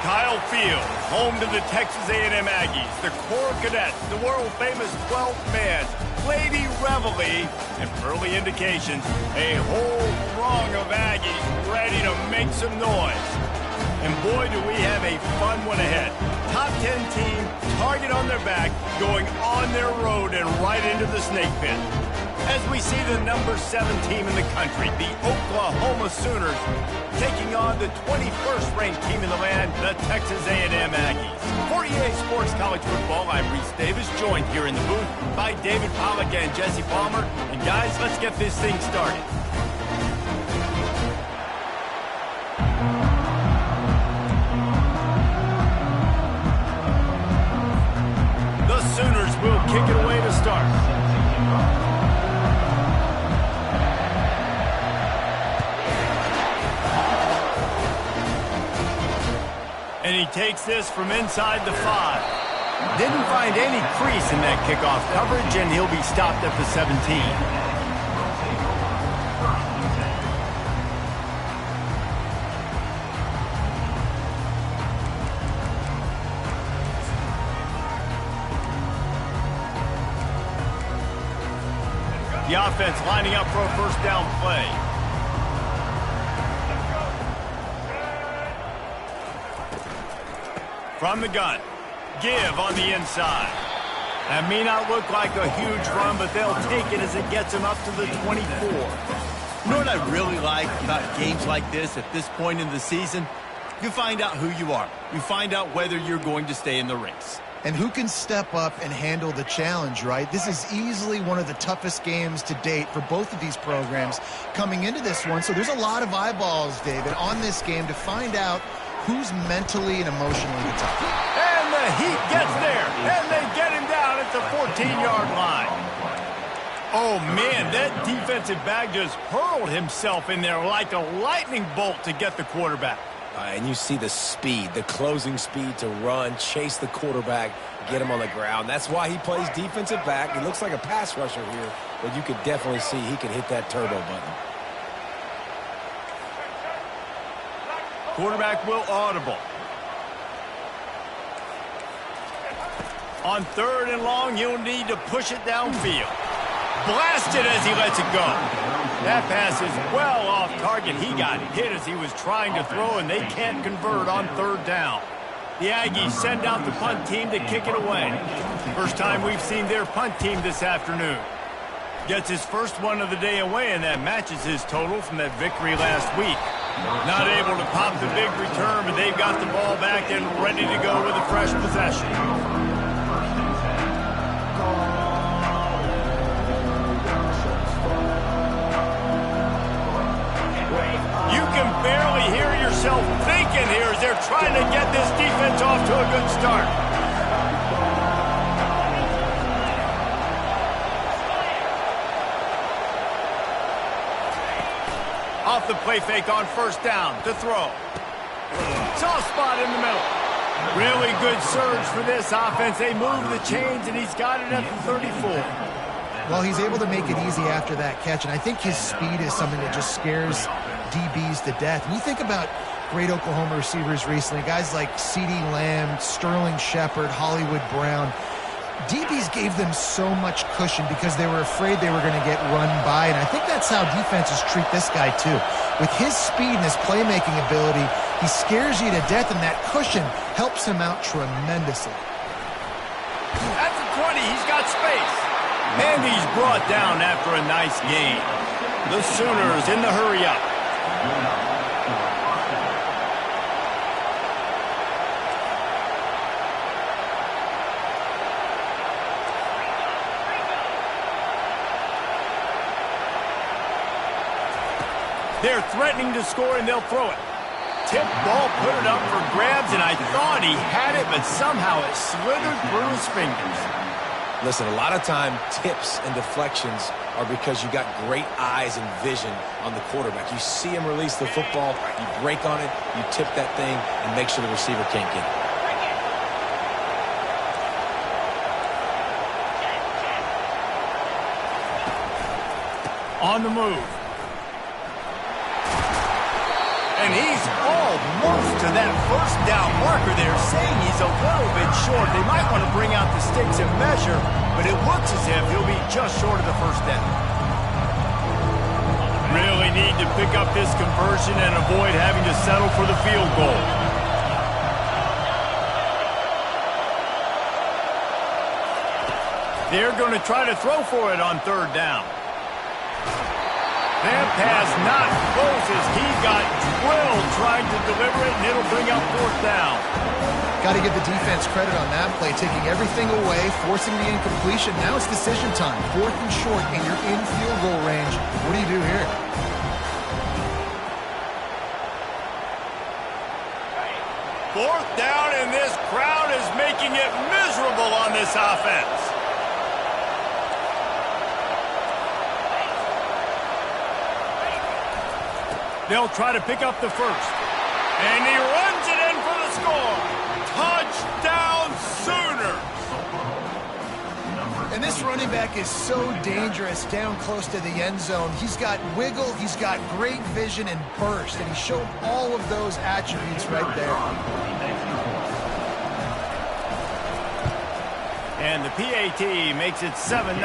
Kyle Field, home to the Texas A&M Aggies, the Corps Cadets, the world-famous 12th man, Lady Reveille, and early indications, a whole throng of Aggies ready to make some noise. And boy, do we have a fun one ahead. Top 10 team, target on their back, going on their road and right into the snake pit. As we see the number 7 team in the country, the Oklahoma Sooners, taking on the 21st ranked team in the land, the Texas A&M Aggies. For EA Sports College Football, I'm Reese Davis, joined here in the booth by David Pollack and Jesse Palmer. And guys, let's get this thing started. The Sooners will kick it away to start. And he takes this from inside the 5. Didn't find any crease in that kickoff coverage, and he'll be stopped at the 17. The offense lining up for a first down play. From the gun, give on the inside. That may not look like a huge run, but they'll take it as it gets them up to the 24. You know what I really like about games like this at this point in the season? You find out who you are. You find out whether you're going to stay in the race. And who can step up and handle the challenge, right? This is easily one of the toughest games to date for both of these programs coming into this one. So there's a lot of eyeballs, David, on this game to find out who's mentally and emotionally tough. And the heat gets there, and they get him down at the 14-yard line. Oh, man, that defensive back just hurled himself in there like a lightning bolt to get the quarterback. And you see the speed, the closing speed to run, chase the quarterback, get him on the ground. That's why he plays defensive back. He looks like a pass rusher here, but you could definitely see he can hit that turbo button. Quarterback will audible. On 3rd and long, he'll need to push it downfield. Blasted as he lets it go. That pass is well off target. He got hit as he was trying to throw, and they can't convert on 3rd down. The Aggies send out the punt team to kick it away. First time we've seen their punt team this afternoon. Gets his first one of the day away, and that matches his total from that victory last week. Not able to pop the big return, but they've got the ball back and ready to go with a fresh possession. You can barely hear yourself thinking here as they're trying to get this defense off to a good start. Off the play fake on 1st down to throw. Soft spot in the middle. Really good surge for this offense. They move the chains, and he's got it at the 34. Well, he's able to make it easy after that catch, and I think his speed is something that just scares DBs to death. And you think about great Oklahoma receivers recently, guys like CeeDee Lamb, Sterling Shepard, Hollywood Brown. DBs gave them so much cushion because they were afraid they were going to get run by, and I think that's how defenses treat this guy too. With his speed and his playmaking ability, he scares you to death, and that cushion helps him out tremendously. At the 20, he's got space. And he's brought down after a nice gain. The Sooners in the hurry-up. They're threatening to score, and they'll throw it. Tip ball, put it up for grabs, and I thought he had it, but somehow it slithered through his fingers. Listen, a lot of time, tips and deflections are because you got great eyes and vision on the quarterback. You see him release the football, you break on it, you tip that thing, and make sure the receiver can't get it. On the move. And he's all most to that first down marker there, saying he's a little bit short. They might want to bring out the sticks and measure, but it looks as if he'll be just short of the first down. Really need to pick up this conversion and avoid having to settle for the field goal. They're going to try to throw for it on third down. That pass not close as he got drilled trying to deliver it, and it'll bring up fourth down. Got to give the defense credit on that play, taking everything away, forcing the incompletion. Now it's decision time. Fourth and short, and you're in field goal range. What do you do here? Fourth down, and this crowd is making it miserable on this offense. They'll try to pick up the first. And he runs it in for the score. Touchdown Sooners! And this running back is so dangerous down close to the end zone. He's got wiggle, he's got great vision and burst, and he showed all of those attributes right there. And the PAT makes it 7-0.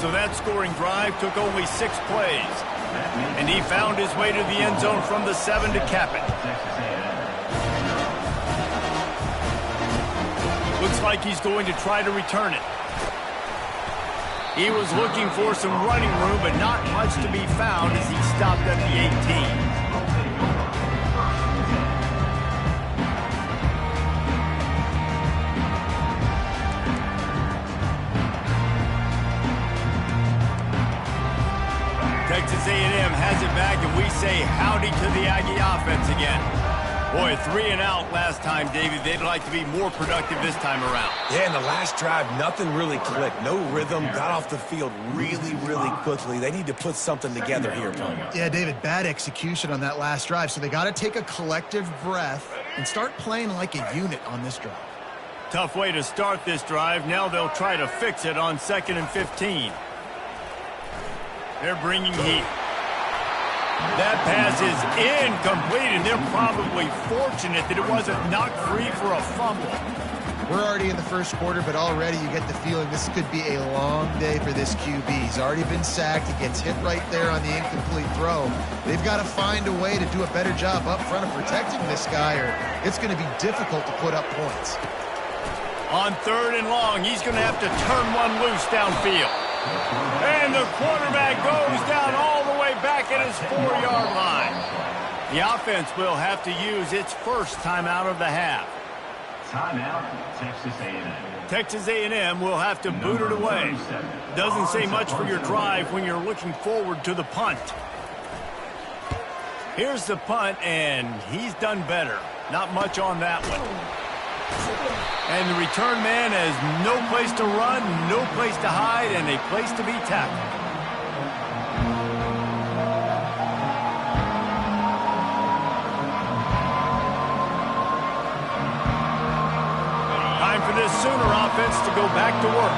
So that scoring drive took only 6 plays. And he found his way to the end zone from the 7 to cap it. Looks like he's going to try to return it. He was looking for some running room, but not much to be found as he stopped at the 18. Texas A&M has it back, and we say howdy to the Aggie offense again. Boy, 3 and out last time, David. They'd like to be more productive this time around. Yeah, in the last drive, nothing really clicked. No rhythm, got off the field really, really quickly. They need to put something together here, Tony. Yeah, David, bad execution on that last drive, so they got to take a collective breath and start playing like a unit on this drive. Tough way to start this drive. Now they'll try to fix it on 2nd and 15. They're bringing heat. That pass is incomplete, and they're probably fortunate that it wasn't knocked free for a fumble. We're already in the first quarter, but already you get the feeling this could be a long day for this QB. He's already been sacked. He gets hit right there on the incomplete throw. They've got to find a way to do a better job up front of protecting this guy, or it's going to be difficult to put up points. On 3rd and long, he's going to have to turn one loose downfield. And the quarterback goes down all the way back at his 4-yard line. The offense will have to use its first timeout of the half. Timeout, Texas A&M. Texas A&M will have to boot it away. Doesn't say much for your drive when you're looking forward to the punt. Here's the punt, and he's done better. Not much on that one. And the return man has no place to run, no place to hide, and a place to be tackled. Time for this Sooner offense to go back to work.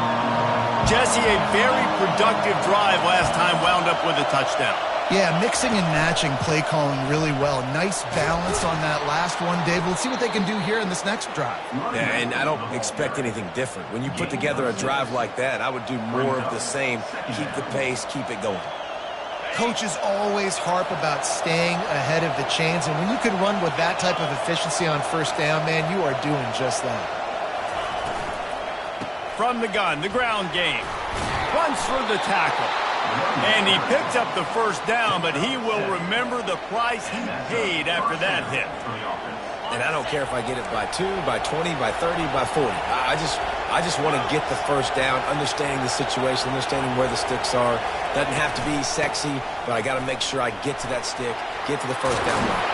Jesse, a very productive drive last time wound up with a touchdown. Yeah, mixing and matching play calling really well. Nice balance on that last one, Dave. We'll see what they can do here in this next drive. Yeah, and I don't expect anything different. When you put together a drive like that, I would do more of the same. Keep the pace, keep it going. Coaches always harp about staying ahead of the chains, and when you can run with that type of efficiency on first down, man, you are doing just that. From the gun, the ground game. Runs for the tackle. And he picks up the first down, but he will remember the price he paid after that hit. And I don't care if I get it by 2, by 20, by 30, by 40. I just want to get the first down, understanding the situation, understanding where the sticks are. Doesn't have to be sexy, but I got to make sure I get to that stick, get to the first down line.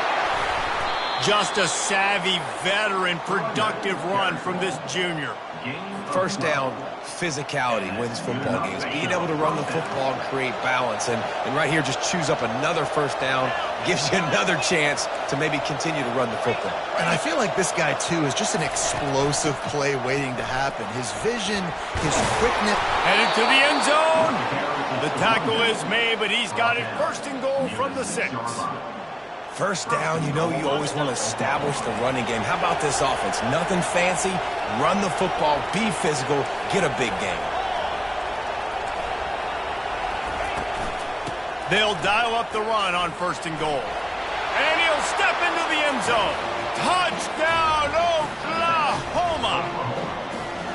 Just a savvy, veteran, productive run from this junior. First down, physicality wins football games. Being able to run the football and create balance. And right here, just choose up another first down, gives you another chance to maybe continue to run the football. And I feel like this guy, too, is just an explosive play waiting to happen. His vision, his quickness. Headed to the end zone. The tackle is made, but he's got it first and goal from the 6. First down, you know you always want to establish the running game. How about this offense? Nothing fancy. Run the football, be physical, get a big gain. They'll dial up the run on 1st and goal. And he'll step into the end zone. Touchdown, Oklahoma!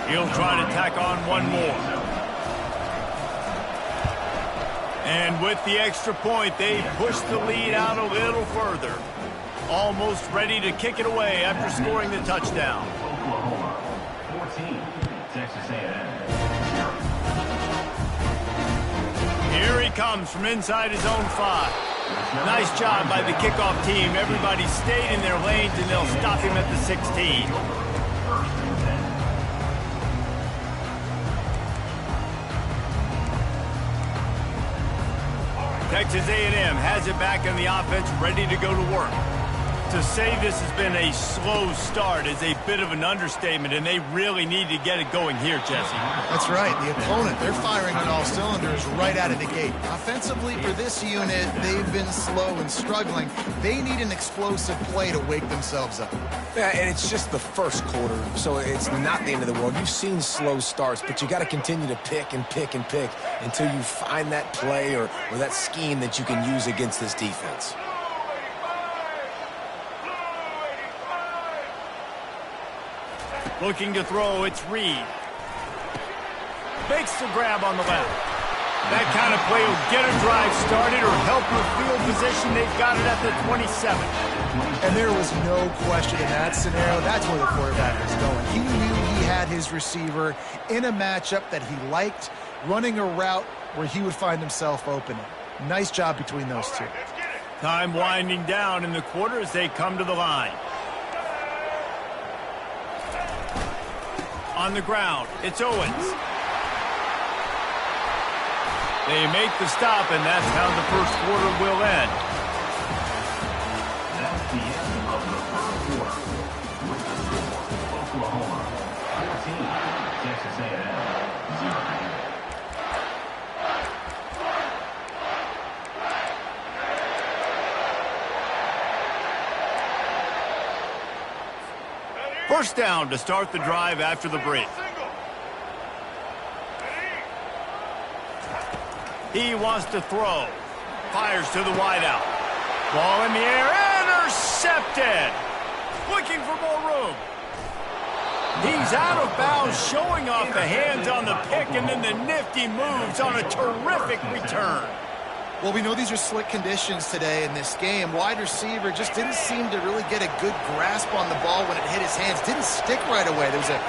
He'll try to tack on one more. And with the extra point, they push the lead out a little further. Almost ready to kick it away after scoring the touchdown. Oklahoma 14, Texas A&M 0. Here he comes from inside his own 5. Nice job by the kickoff team. Everybody stayed in their lanes, and they'll stop him at the 16. Texas A&M has it back in the offense, ready to go to work. To say this has been a slow start is a bit of an understatement, and they really need to get it going here, Jesse. That's right. The opponent, they're firing on all cylinders right out of the gate. Offensively, for this unit, they've been slow and struggling. They need an explosive play to wake themselves up. Yeah, and it's just the first quarter, so it's not the end of the world. You've seen slow starts, but you got to continue to pick and pick and pick until you find that play or that scheme that you can use against this defense. Looking to throw, it's Reed. Makes the grab on the left. That kind of play will get a drive started or help with field position. They've got it at the 27. And there was no question in that scenario. That's where the quarterback was going. He knew he had his receiver in a matchup that he liked, running a route where he would find himself opening. Nice job between those two. Time winding down in the quarter as they come to the line. On the ground, it's Owens. They make the stop, and that's how the first quarter will end. That's the end of the first quarter. With the score, Oklahoma 14, Texas A&M 0. First down to start the drive after the break. He wants to throw. Fires to the wideout. Ball in the air. Intercepted. Looking for more room. He's out of bounds, showing off the hands on the pick, and then the nifty moves on a terrific return. Well, we know these are slick conditions today in this game. Wide receiver just didn't seem to really get a good grasp on the ball when it hit his hands. Didn't stick right away. There was a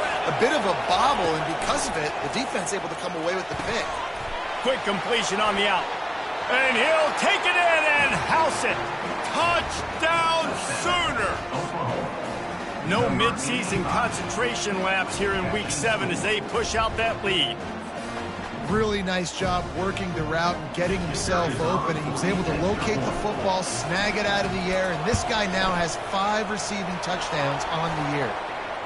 bit of a bobble, and because of it, the defense able to come away with the pick. Quick completion on the out. And he'll take it in and house it. Touchdown Sooner. No midseason concentration laps here in Week 7 as they push out that lead. Really nice job working the route and getting himself open. He was able to locate the football, snag it out of the air, and this guy now has 5 receiving touchdowns on the year.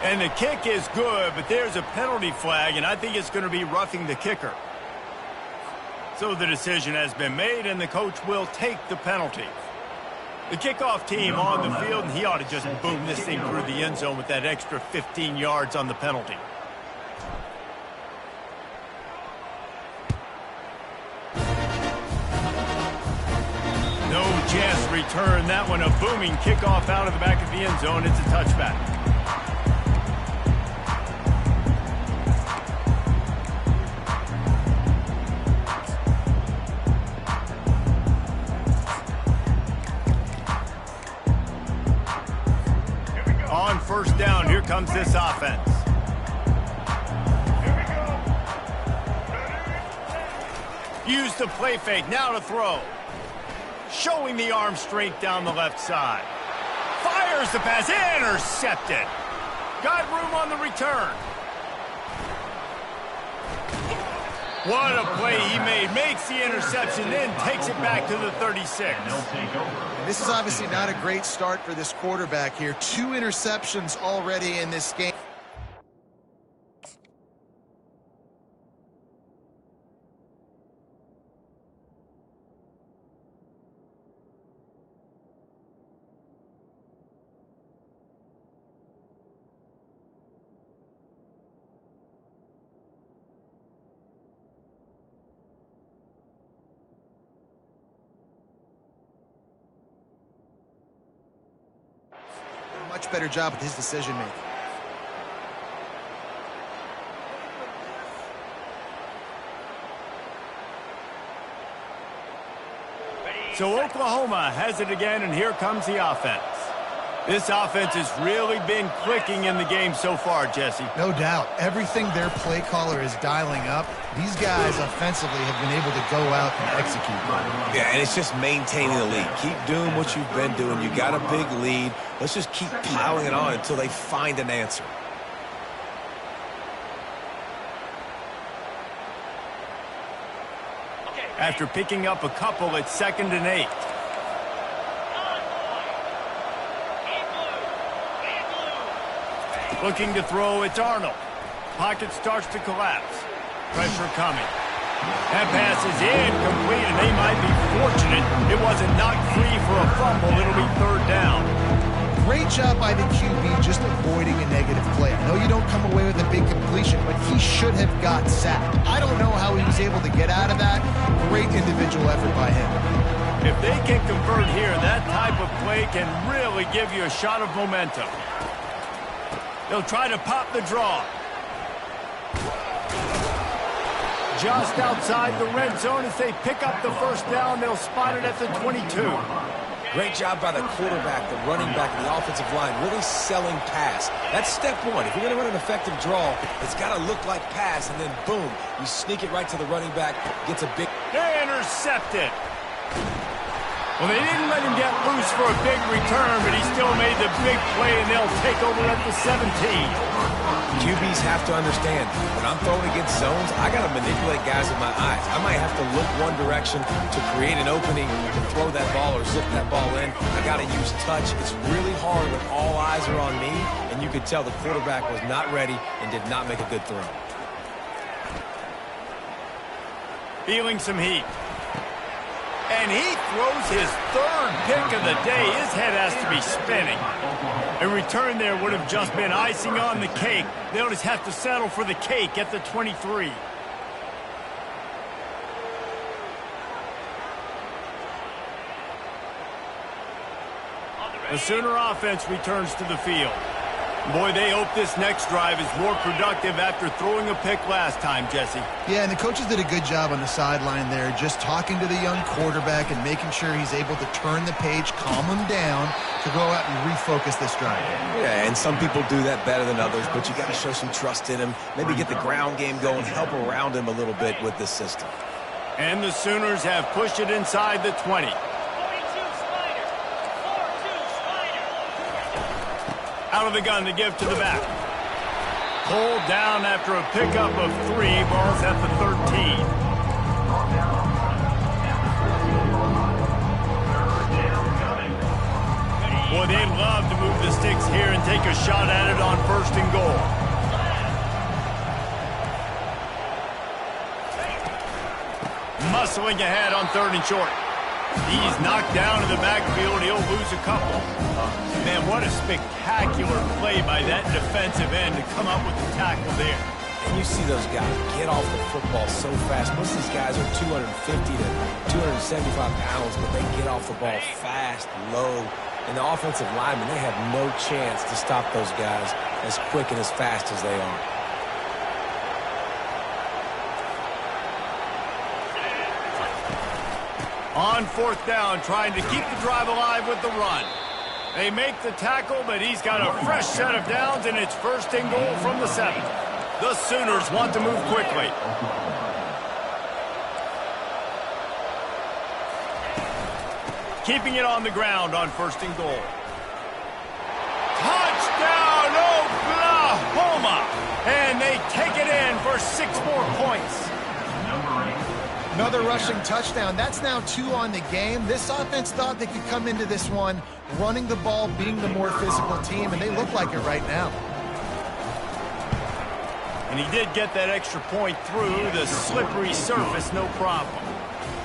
And the kick is good, but there's a penalty flag, and I think it's going to be roughing the kicker. So the decision has been made, and the coach will take the penalty. The kickoff team on the field, and he ought to just boom this thing through the end zone with that extra 15 yards on the penalty. No chance to return that one. A booming kickoff out of the back of the end zone. It's a touchback. On first down, here comes this offense. Use the play fake, now to throw. Showing the arm strength down the left side. Fires the pass, intercepted. Got room on the return. What a play he made. Makes the interception, then takes it back to the 36. This is obviously not a great start for this quarterback here. 2 interceptions already in this game. much better job with his decision-making. So Oklahoma has it again, and here comes the offense. This offense has really been clicking in the game so far, Jesse. No doubt. Everything their play caller is dialing up, these guys offensively have been able to go out and execute. Yeah, and it's just maintaining the lead. Keep doing what you've been doing. You got a big lead. Let's just keep piling it on until they find an answer. After picking up a couple, it's 2nd and 8. Looking to throw, it's Arnold. Pocket starts to collapse. Pressure coming. That pass is incomplete, and they might be fortunate it wasn't knocked free for a fumble. It'll be 3rd down. Great job by the QB just avoiding a negative play. I know you don't come away with a big completion, but he should have got sacked. I don't know how he was able to get out of that. Great individual effort by him. If they can convert here, that type of play can really give you a shot of momentum. They'll try to pop the draw. Just outside the red zone as they pick up the 1st down. They'll spot it at the 22. Great job by the quarterback, the running back, and the offensive line, really selling pass. That's step one. If you're going to run an effective draw, it's got to look like pass, and then boom, you sneak it right to the running back, gets a big... They intercept it. Well, they didn't let him get loose for a big return, but he still made the big play, and they'll take over at the 17. QBs have to understand, when I'm throwing against zones, I got to manipulate guys with my eyes. I might have to look one direction to create an opening to throw that ball or zip that ball in. I got to use touch. It's really hard when all eyes are on me, and you could tell the quarterback was not ready and did not make a good throw. Feeling some heat. And he throws his 3rd pick of the day. His head has to be spinning. A return there would have just been icing on the cake. They'll just have to settle for the cake at the 23. The Sooner offense returns to the field. Boy, they hope this next drive is more productive after throwing a pick last time, Jesse. Yeah, and the coaches did a good job on the sideline there, just talking to the young quarterback and making sure he's able to turn the page, calm him down, to go out and refocus this drive. Yeah, and some people do that better than others, but you got to show some trust in him, maybe get the ground game going, help around him a little bit with this system. And the Sooners have pushed it inside the 20. Out of the gun to give to the back. Pulled down after a pickup of 3. Ball's at the 13. Boy, they'd love to move the sticks here and take a shot at it on 1st and goal. Muscling ahead on 3rd and short. He's knocked down in the backfield. He'll lose a couple. Man, what a spectacular play by that defensive end to come up with the tackle there. And you see those guys get off the football so fast. Most of these guys are 250 to 275 pounds, but they get off the ball fast, low. And the offensive linemen, they have no chance to stop those guys as quick and as fast as they are. On 4th down, trying to keep the drive alive with the run. They make the tackle, but he's got a fresh set of downs, and it's 1st and goal from the 7. The Sooners want to move quickly. Keeping it on the ground on 1st and goal. Touchdown, Oklahoma! And they take it in for 6 more points. Another rushing touchdown. That's now 2 on the game. This offense thought they could come into this one running the ball, being the more physical team, and they look like it right now. And he did get that extra point through the slippery surface, no problem.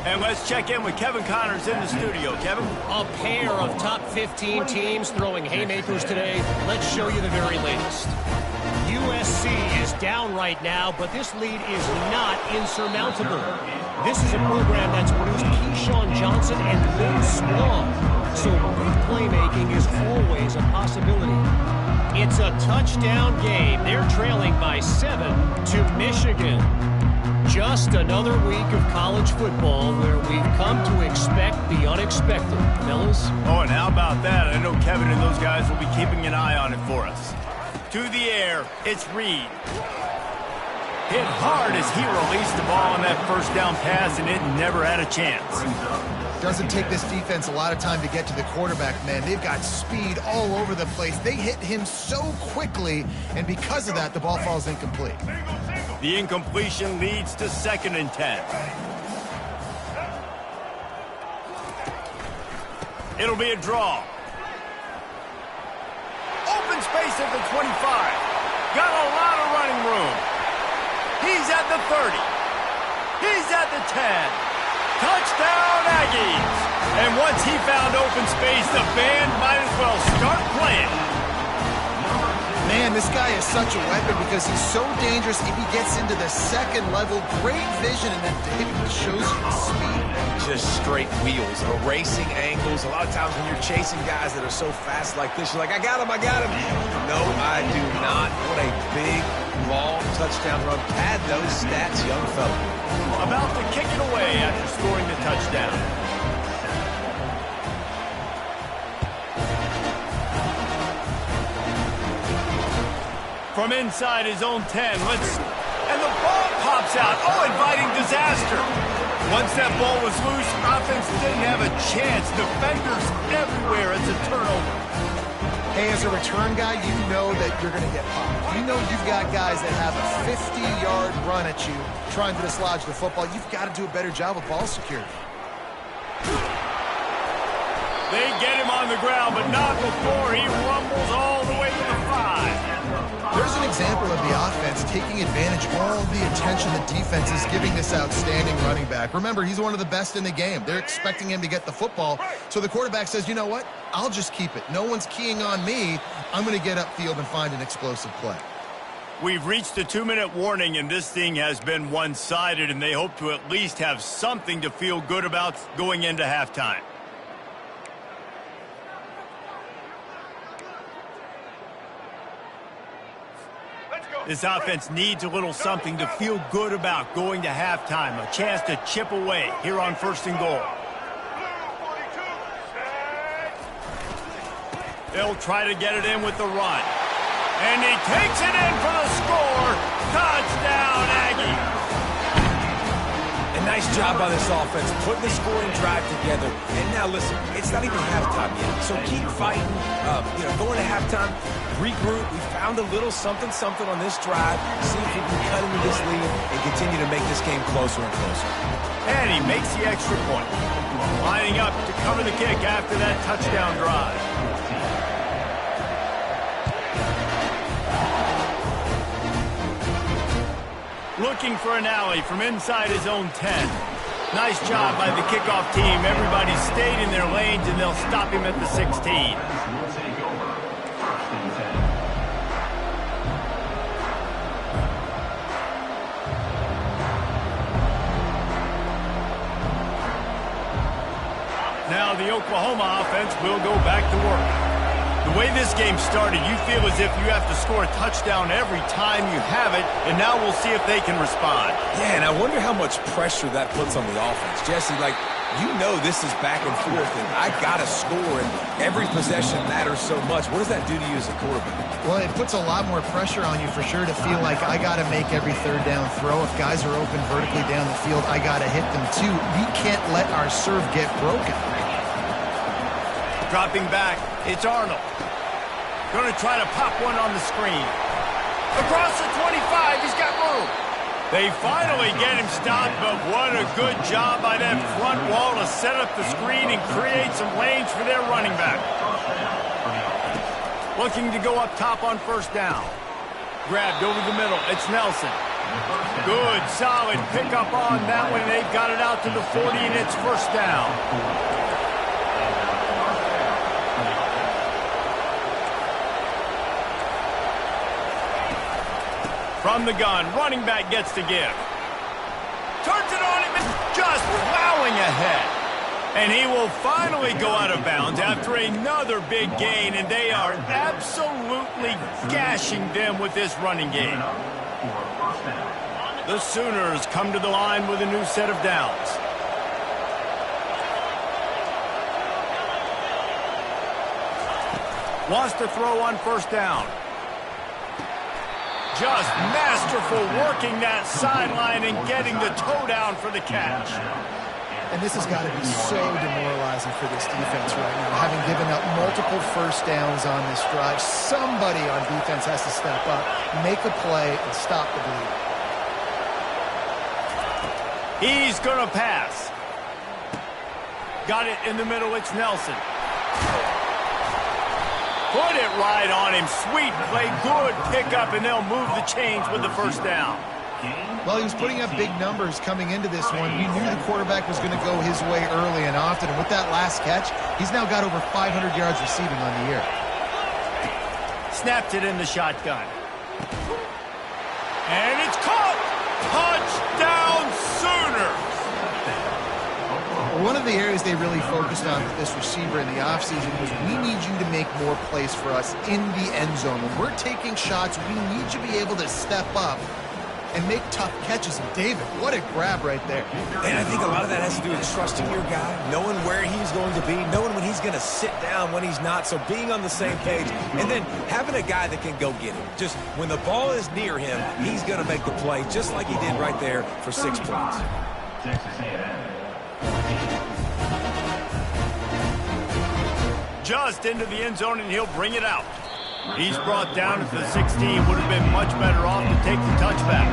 And let's check in with Kevin Connors in the studio. Kevin? A pair of top 15 teams throwing haymakers today. Let's show you the very latest. USC is down right now, but this lead is not insurmountable. This is a program that's produced Keyshawn Johnson and Lynn Swan. So good playmaking sacking is always a possibility. It's a touchdown game. They're trailing by 7 to Michigan. Just another week of college football where we've come to expect the unexpected. Fellas? Oh, and how about that? I know Kevin and those guys will be keeping an eye on it for us. To the air, it's Reed. Hit hard as he released the ball on that first down pass, and it never had a chance. Doesn't take this defense a lot of time to get to the quarterback, man. They've got speed all over the place. They hit him so quickly, and because of that, the ball falls incomplete. The incompletion leads to 2nd and 10. It'll be a draw. Open space at the 25. Got a lot of running room. He's at the 30. He's at the 10. Touchdown, Aggies! And once he found open space, the band might as well start playing. Man, this guy is such a weapon because he's so dangerous if he gets into the second level. Great vision, and then he shows you the speed. Just straight wheels, erasing angles. A lot of times when you're chasing guys that are so fast like this, you're like, I got him, I got him. No, I do not. What a big, long touchdown run. Pad those stats, young fella. About to kick it away after scoring the touchdown. From inside his own 10, and the ball pops out. Oh, inviting disaster. Once that ball was loose, offense didn't have a chance. Defenders everywhere. It's a turnover. Hey, as a return guy, you know that you're going to get popped. You know you've got guys that have a 50-yard run at you trying to dislodge the football. You've got to do a better job with ball security. They get him on the ground, but not before he rumbles all the way to the 5. There's an example of the offense taking advantage of all the attention the defense is giving this outstanding running back. Remember, he's one of the best in the game. They're expecting him to get the football. So the quarterback says, you know what? I'll just keep it. No one's keying on me. I'm going to get upfield and find an explosive play. We've reached a 2-minute warning, and this thing has been one-sided, and they hope to at least have something to feel good about going into halftime. This offense needs a little something to feel good about going to halftime. A chance to chip away here on 1st and goal. They'll try to get it in with the run. And he takes it in for the score. Touchdown, Aggie. A nice job by this offense, putting the scoring drive together. And now, listen, it's not even halftime yet, so keep fighting. Going to halftime, regroup. We found a little something on this drive. See if we can cut into this lead and continue to make this game closer and closer. And he makes the extra point. Lining up to cover the kick after that touchdown drive. Looking for an alley from inside his own 10. Nice job by the kickoff team. Everybody stayed in their lanes, and they'll stop him at the 16. Now the Oklahoma offense will go back to work. The way this game started, you feel as if you have to score a touchdown every time you have it, and now we'll see if they can respond. Yeah, and I wonder how much pressure that puts on the offense. Jesse, this is back and forth, and I got to score, and every possession matters so much. What does that do to you as a quarterback? Well, it puts a lot more pressure on you for sure to feel like I got to make every 3rd down throw. If guys are open vertically down the field, I got to hit them too. We can't let our serve get broken. Dropping back, it's Arnold. Going to try to pop one on the screen. Across the 25, he's got room. They finally get him stopped, but what a good job by that front wall to set up the screen and create some lanes for their running back. Looking to go up top on 1st down. Grabbed over the middle, it's Nelson. Good, solid pickup on that one. They've got it out to the 40, and it's 1st down. From the gun, running back gets to give. Turns it on him and just plowing ahead. And he will finally go out of bounds after another big gain, and they are absolutely gashing them with this running game. The Sooners come to the line with a new set of downs. Wants to throw on first down. Just masterful working that sideline and getting the toe down for the catch. And this has got to be so demoralizing for this defense right now, having given up multiple first downs on this drive. Somebody on defense has to step up, make a play, and stop the bleed. He's going to pass. Got it in the middle. It's Nelson. Put it right on him. Sweet play. Good pickup, and they'll move the chains with the first down. Well, he was putting up big numbers coming into this one. We knew the quarterback was going to go his way early and often. And with that last catch, he's now got over 500 yards receiving on the year. Snapped it in the shotgun. And it's caught. Touchdown Sooners. One of the areas they really focused on with this receiver in the offseason was we need you to make more plays for us in the end zone. When we're taking shots, we need you to be able to step up and make tough catches. And David, what a grab right there. And I think a lot of that has to do with trusting your guy, knowing where he's going to be, knowing when he's going to sit down, when he's not, so being on the same page, and then having a guy that can go get him. Just when the ball is near him, he's going to make the play, just like he did right there for 6 points. Just into the end zone, and he'll bring it out. He's brought down at the 16. Would have been much better off to take the touchback.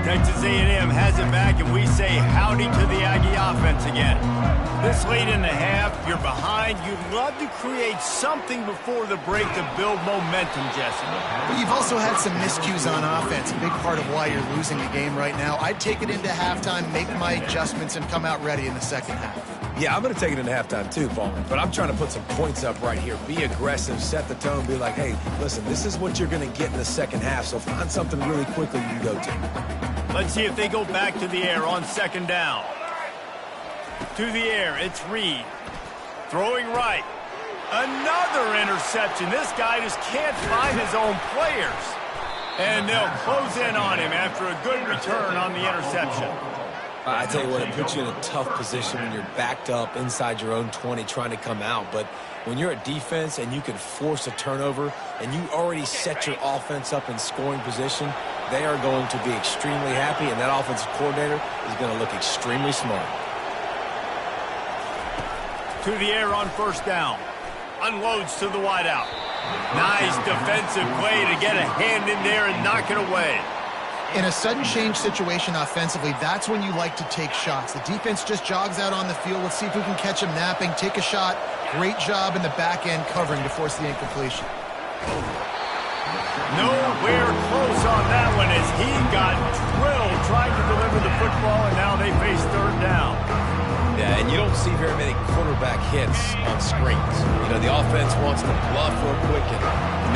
Texas A&M has it back, and we say howdy to the Aggie offense again. This late in the half, you're behind. You'd love to create something before the break to build momentum, Jesse. You've also had some miscues on offense, a big part of why you're losing the game right now. I'd take it into halftime, make my adjustments, and come out ready in the second half. Yeah, I'm going to take it into halftime too, Paul. But I'm trying to put some points up right here. Be aggressive, set the tone, be like, hey, listen, this is what you're going to get in the second half, so find something really quickly you can go to. Let's see if they go back to the air on second down. To the air, it's Reed. Throwing right. Another interception. This guy just can't find his own players. And they'll close in on him after a good return on the interception. I tell you what, it puts you in a tough position when you're backed up inside your own 20 trying to come out. But when you're a defense and you can force a turnover and you already set your offense up in scoring position, they are going to be extremely happy, and that offensive coordinator is going to look extremely smart. To the air on first down. Unloads to the wideout. Nice defensive play to get a hand in there and knock it away. In a sudden change situation offensively, that's when you like to take shots. The defense just jogs out on the field. Let's see if we can catch him napping. Take a shot. Great job in the back end covering to force the incompletion. Nowhere close on that one as he got drilled trying to deliver the football, and now they face third down. Yeah, and you don't see very many quarterback hits on screens. You know, the offense wants to bluff real quick and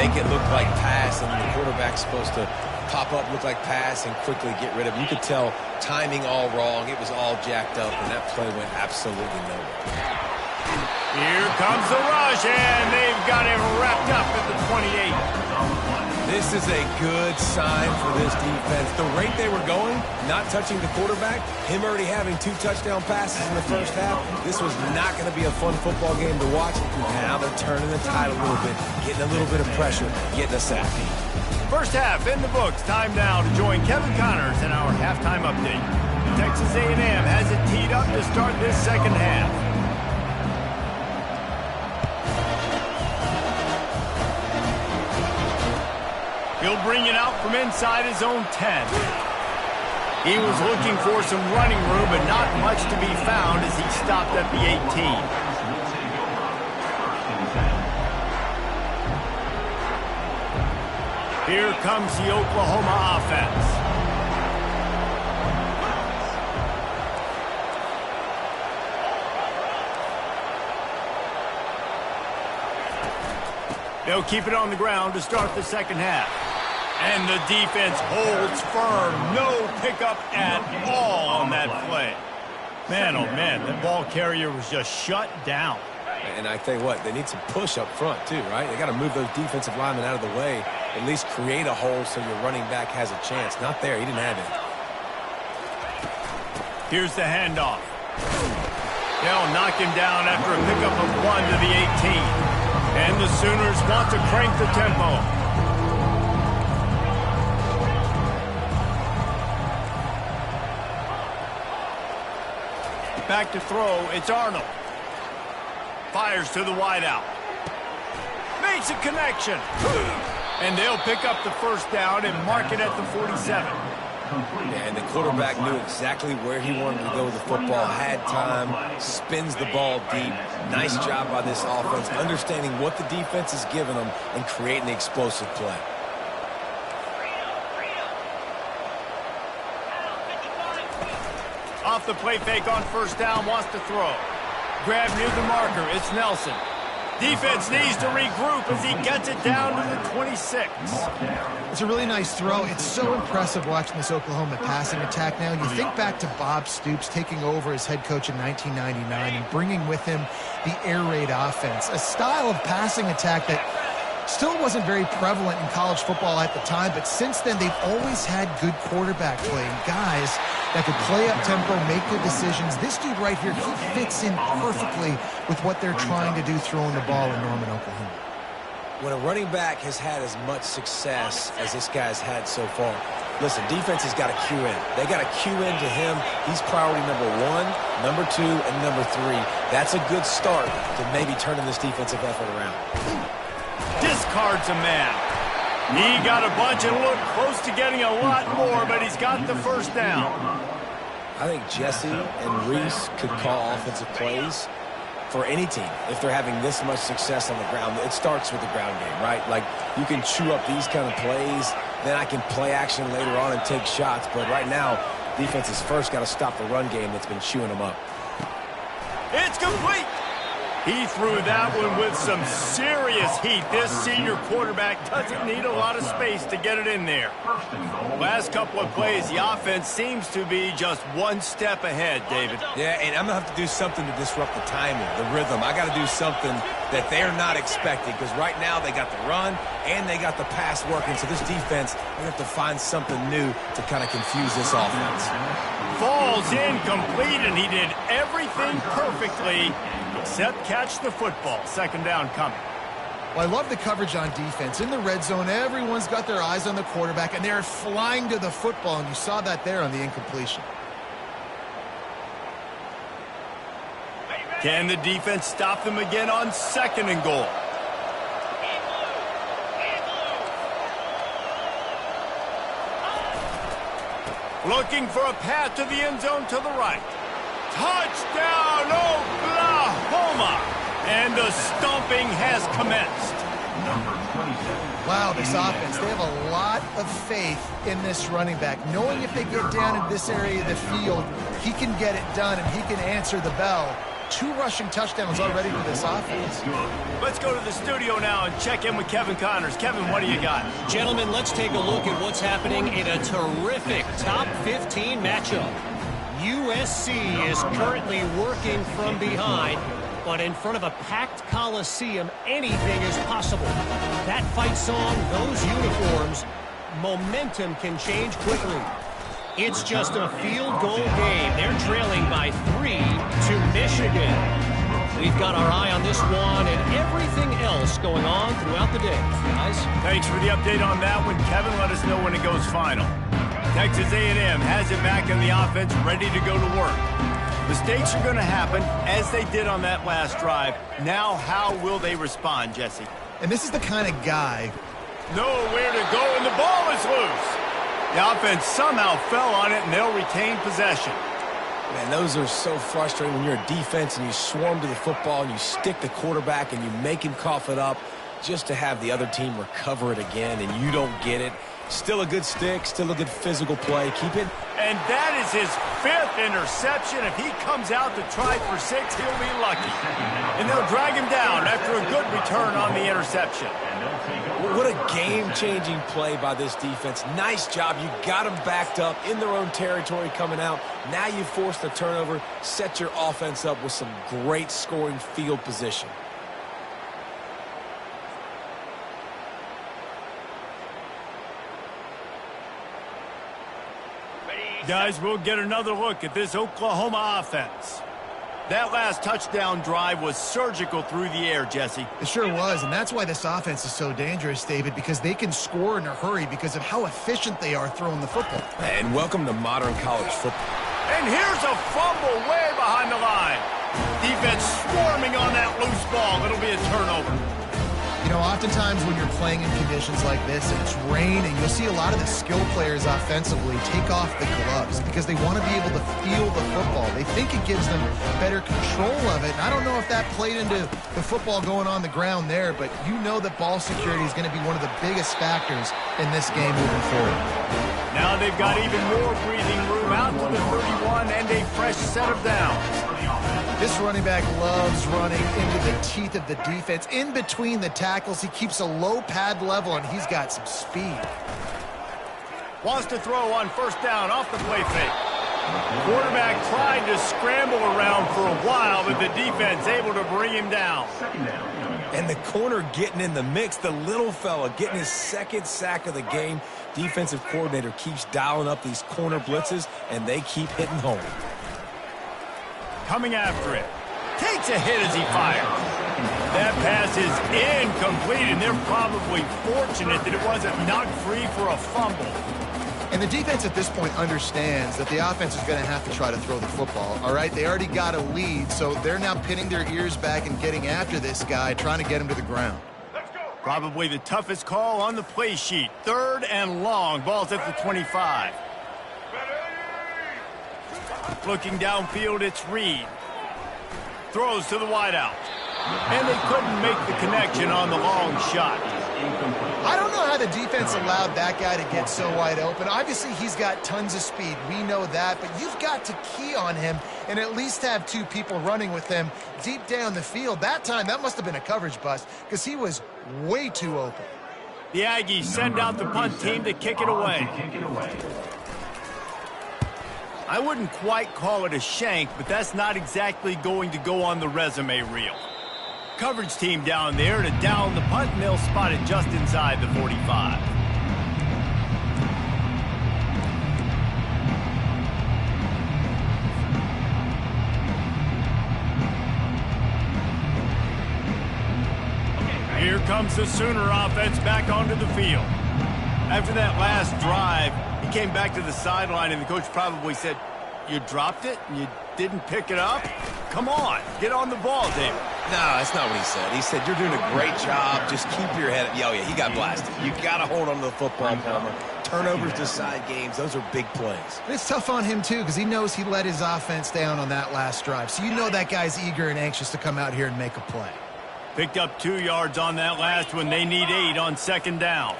make it look like pass, and the quarterback's supposed to pop up, look like pass, and quickly get rid of it. You could tell timing all wrong. It was all jacked up, and that play went absolutely nowhere. Here comes the rush, and they've got him wrapped up at the 28. This is a good sign for this defense. The rate they were going, not touching the quarterback, him already having 2 touchdown passes in the first half, this was not going to be a fun football game to watch. Now they're turning the tide a little bit, getting a little bit of pressure, getting a sack. First half in the books. Time now to join Kevin Connors in our halftime update. Texas A&M has it teed up to start this second half. He'll bring it out from inside his own 10. He was looking for some running room, but not much to be found as he stopped at the 18. Here comes the Oklahoma offense. They'll keep it on the ground to start the second half. And the defense holds firm. No pickup at all on that play. Man, oh man, the ball carrier was just shut down. And I tell you what, they need some push up front too, right? They got to move those defensive linemen out of the way, at least create a hole so your running back has a chance. Not there, he didn't have it. Here's the handoff. They'll knock him down after a pickup of 1 to the 18. And the Sooners want to crank the tempo. Back to throw, it's Arnold. Fires to the wideout. Makes a connection. And they'll pick up the first down and mark it at the 47. Yeah, and the quarterback knew exactly where he wanted to go with the football, had time, spins the ball deep. Nice job by this offense, understanding what the defense is giving them and creating the explosive play. Off the play fake on first down, wants to throw. Grab near the marker, it's Nelson. Defense needs to regroup as he gets it down to the 26. It's a really nice throw. It's so impressive watching this Oklahoma passing attack now. You think back to Bob Stoops taking over as head coach in 1999 and bringing with him the air raid offense, a style of passing attack that still wasn't very prevalent in college football at the time, but since then they've always had good quarterback play and guys that could play up tempo, make good decisions. This dude right here, he fits in perfectly with what they're trying to do throwing the ball in Norman, Oklahoma. When a running back has had as much success as this guy's had so far, listen, defense has got to cue in. They got to cue in to him. He's priority number 1, number 2, and number 3. That's a good start to maybe turning this defensive effort around. Discards a man. He got a bunch and looked close to getting a lot more, but he's got the first down. I think Jesse and Reese could call offensive plays for any team if they're having this much success on the ground. It starts with the ground game, right? Like, you can chew up these kind of plays, then I can play action later on and take shots. But right now, defense has first got to stop the run game that's been chewing them up. It's complete. He threw that one with some serious heat. This senior quarterback doesn't need a lot of space to get it in there. Last couple of plays, the offense seems to be just one step ahead, David. Yeah, and I'm going to have to do something to disrupt the timing, the rhythm. I got to do something that they're not expecting, because right now they got the run and they got the pass working. So this defense, they have to find something new to kind of confuse this offense. Falls incomplete, and he did everything perfectly except catch the football. Second down coming. Well, I love the coverage on defense. In the red zone, everyone's got their eyes on the quarterback, and they're flying to the football, and you saw that there on the incompletion. Can the defense stop them again on 2nd and goal? Looking for a path to the end zone to the right. Touchdown, Oklahoma! And the stomping has commenced. Wow, this offense, they have a lot of faith in this running back, knowing if they get down in this area of the field, he can get it done and he can answer the bell. 2 rushing touchdowns already for this offense. Let's go to the studio now and check in with Kevin Connors. Kevin, what do you got? Gentlemen, let's take a look at what's happening in a terrific top 15 matchup. USC is currently working from behind, but in front of a packed Coliseum, anything is possible. That fight song, those uniforms, momentum can change quickly. It's just a field goal game. They're trailing by 3 to Michigan. We've got our eye on this one and everything else going on throughout the day, guys. Thanks for the update on that one, Kevin. Let us know when it goes final. Texas A&M has it back in the offense, ready to go to work. Mistakes are going to happen, as they did on that last drive. Now, how will they respond, Jesse? And this is the kind of guy. Nowhere to go, and the ball is loose. The offense somehow fell on it, and they'll retain possession. Man, those are so frustrating when you're a defense and you swarm to the football and you stick the quarterback and you make him cough it up just to have the other team recover it again and you don't get it. Still a good stick, still a good physical play. Keep it. And that is his 5th interception. If he comes out to try for 6, he'll be lucky. And they'll drag him down after a good return on the interception. What a game-changing play by this defense. Nice job. You got them backed up in their own territory coming out. Now you force the turnover, set your offense up with some great scoring field position. Guys, we'll get another look at this Oklahoma offense. That last touchdown drive was surgical through the air, Jesse. It sure was, and that's why this offense is so dangerous, David, because they can score in a hurry because of how efficient they are throwing the football. And welcome to modern college football. And here's a fumble way behind the line. Defense swarming on that loose ball. It'll be a turnover. You know, oftentimes when you're playing in conditions like this and it's raining, you'll see a lot of the skill players offensively take off the gloves because they want to be able to feel the football. They think it gives them better control of it. And I don't know if that played into the football going on the ground there, but you know that ball security is going to be one of the biggest factors in this game moving forward. Now they've got even more breathing room out to the 31 and a fresh set of downs. This running back loves running into the teeth of the defense. In between the tackles, he keeps a low pad level, and he's got some speed. Wants to throw on first down off the play fake. Quarterback tried to scramble around for a while, but the defense able to bring him down. And the corner getting in the mix, the little fella getting his 2nd sack of the game. Defensive coordinator keeps dialing up these corner blitzes, and they keep hitting home. Coming after it. Takes a hit as he fires. That pass is incomplete, and they're probably fortunate that it wasn't knocked free for a fumble. And the defense at this point understands that the offense is going to have to try to throw the football, all right? They already got a lead, so they're now pinning their ears back and getting after this guy, trying to get him to the ground. Probably the toughest call on the play sheet. 3rd and long. Ball's at the 25. Looking downfield, it's Reed. Throws to the wideout. And they couldn't make the connection on the long shot. I don't know how the defense allowed that guy to get so wide open. Obviously, he's got tons of speed. We know that, but you've got to key on him and at least have 2 people running with him deep down the field. That time, that must have been a coverage bust because he was way too open. The Aggies send out the punt team to kick it away. I wouldn't quite call it a shank, but that's not exactly going to go on the resume reel. Coverage team down there to down the punt, and they'll spot it just inside the 45. Here comes the Sooner offense back onto the field. After that last drive, he came back to the sideline, and the coach probably said, "You dropped it and you didn't pick it up? Come on, get on the ball, David." No, that's not what he said. He said, "You're doing a great job. Just keep your head up." Oh, yeah, he got blasted. You got to hold on to the football, Palmer. Turnovers decide games. Those are big plays. It's tough on him, too, because he knows he let his offense down on that last drive. So you know that guy's eager and anxious to come out here and make a play. Picked up 2 yards on that last one. They need 8 on 2nd down.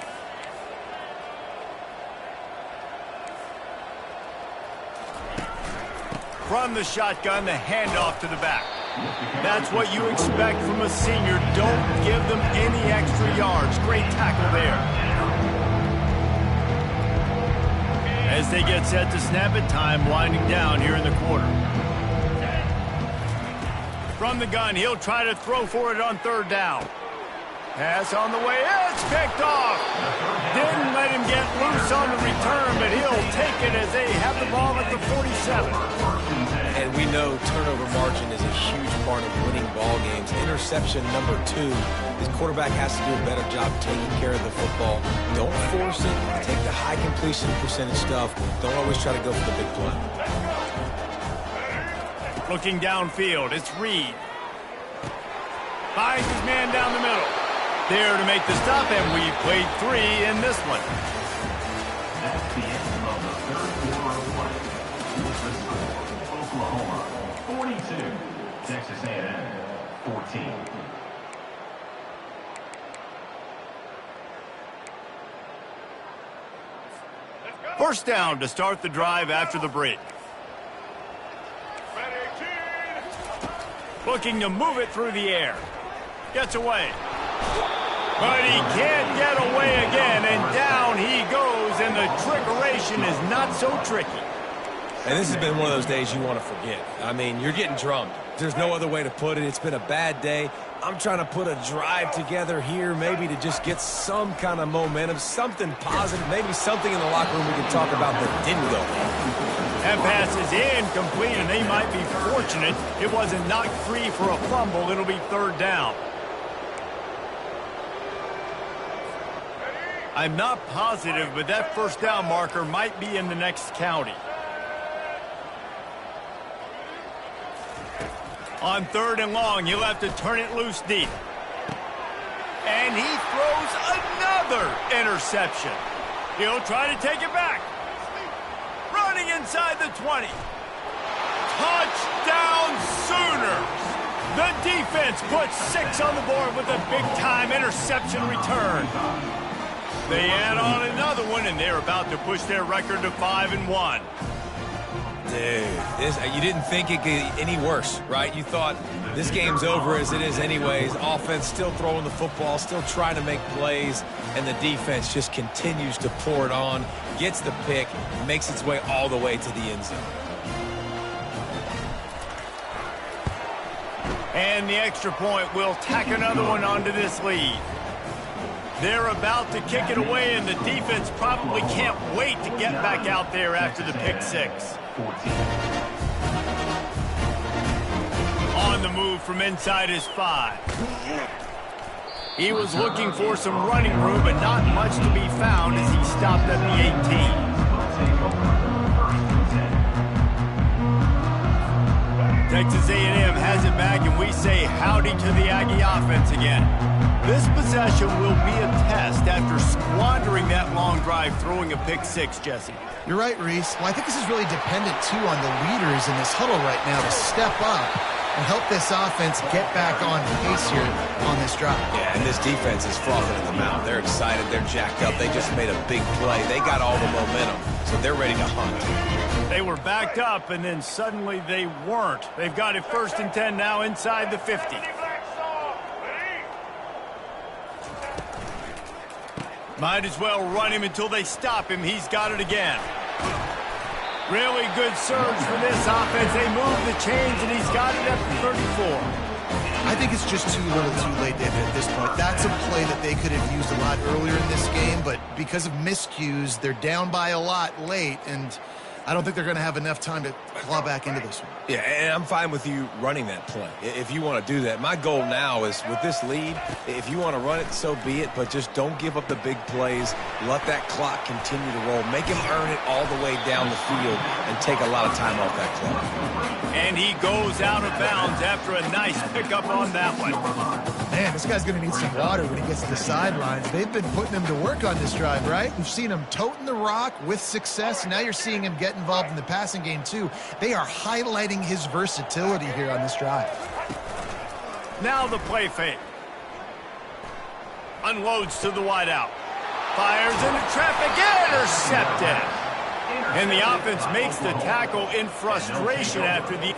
From the shotgun, the handoff to the back. That's what you expect from a senior. Don't give them any extra yards. Great tackle there. As they get set to snap it, time winding down here in the quarter. From the gun, he'll try to throw for it on 3rd down. Pass on the way. It's picked off. Didn't let him get loose on the return, but he'll take it as they have the ball at the 47. And we know turnover margin is a huge part of winning ball games. Interception number 2. His quarterback has to do a better job taking care of the football. Don't force it. Take the high completion percentage stuff. Don't always try to go for the big play. Looking downfield, it's Reed. Finds his man down the middle. There to make the stop, and we played 3 in this one. That's the end of the 3rd quarter of play. The score, Oklahoma 42, Texas A&M 14. First down to start the drive after the break. Looking to move it through the air. Gets away. But he can't get away again, and down he goes, and the trickeration is not so tricky. And this has been one of those days you want to forget. I mean, you're getting drummed. There's no other way to put it. It's been a bad day. I'm trying to put a drive together here, maybe to just get some kind of momentum, something positive, maybe something in the locker room we can talk about that didn't go well. That pass is incomplete, and they might be fortunate it wasn't knocked free for a fumble. It'll be third down. I'm not positive, but that first down marker might be in the next county. On third and long, he'll have to turn it loose deep. And he throws another interception. He'll try to take it back. Running inside the 20. Touchdown Sooners! The defense puts 6 on the board with a big-time interception return. They add on another one, and they're about to push their record to 5-1. Dude, you didn't think it could get any worse, right? You thought this game's over as it is anyways. Offense still throwing the football, still trying to make plays, and the defense just continues to pour it on, gets the pick, makes its way all the way to the end zone. And the extra point will tack another one onto this lead. They're about to kick it away, and the defense probably can't wait to get back out there after the pick 6. On the move from inside his 5. He was looking for some running room, but not much to be found as he stopped at the 18. Texas A&M has it back, and we say howdy to the Aggie offense again. This possession will be a test after squandering that long drive throwing a pick 6, Jesse. You're right, Reese. Well, I think this is really dependent, too, on the leaders in this huddle right now to step up and help this offense get back on pace here on this drive. Yeah, and this defense is frothing at the mouth. They're excited. They're jacked up. They just made a big play. They got all the momentum, so they're ready to hunt. They were backed up, and then suddenly they weren't. They've got it 1st and 10 now inside the 50. Might as well run him until they stop him. He's got it again. Really good surge for this offense. They move the chains, and he's got it at the 34. I think it's just too little too late, David, at this point. That's a play that they could have used a lot earlier in this game, but because of miscues, they're down by a lot late, and I don't think they're going to have enough time to claw back into this one. Yeah, and I'm fine with you running that play if you want to do that. My goal now is with this lead, if you want to run it, so be it, but just don't give up the big plays. Let that clock continue to roll. Make him earn it all the way down the field and take a lot of time off that clock. And he goes out of bounds after a nice pickup on that one. Man, this guy's going to need some water when he gets to the sidelines. They've been putting him to work on this drive, right? We've seen him toting the rock with success. Now you're seeing him get involved in the passing game, too. They are highlighting his versatility here on this drive. Now the play fake. Unloads to the wideout. Fires into traffic. Intercepted. And the offense makes the tackle in frustration after the...